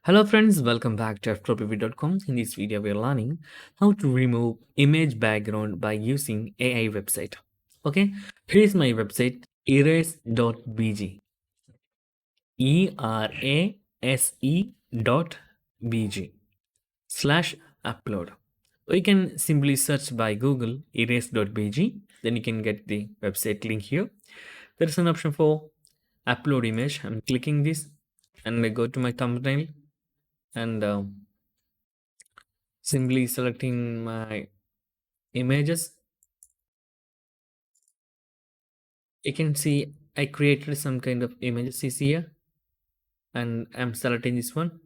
Hello friends, welcome back to Ftopreview.com. In this video, we are learning how to remove image background by using AI website. Okay, here is my website erase.bg. erase.bg slash upload. You can simply search by Google erase.bg. Then you can get the website link here. There is an option for upload image. I'm clicking this and I go to my thumbnail and simply selecting my images. You can see I created some kind of images is here and I'm selecting this one.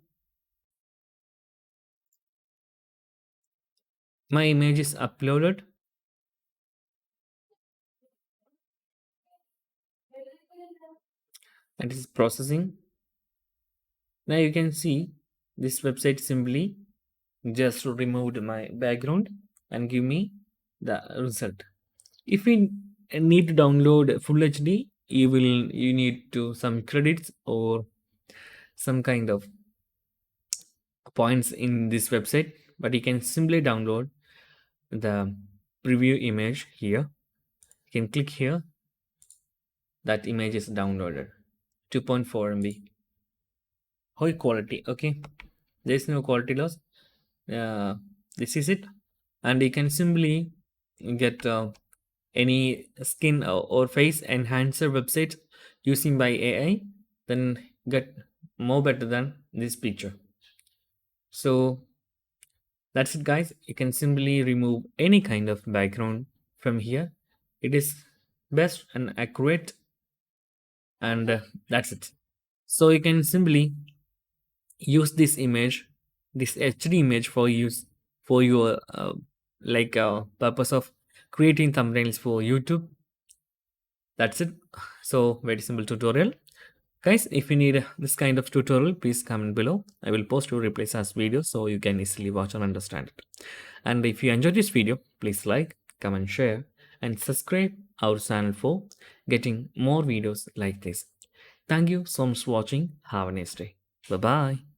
My image is uploaded. And it is processing. Now you can see this website simply just removed my background and give me the result. If we need to download full HD, you need to some credits or some kind of points in this website, but you can simply download the preview image here. You can click here. That image is downloaded. 2.4 MB. High quality. Okay, there is no quality loss. This is it, and you can simply get any skin or face enhancer website using by AI. Then get more better than this picture. So that's it, guys. You can simply remove any kind of background from here. It is best and accurate, and that's it. So you can simply use this image, this HD image for use for your purpose of creating thumbnails for YouTube. That's it. So very simple tutorial. Guys, if you need this kind of tutorial, please comment below. I will post your replies as videos so you can easily watch and understand it. And if you enjoyed this video, please like, comment, share, and subscribe our channel for getting more videos like this. Thank you so much for watching. Have a nice day. Bye bye.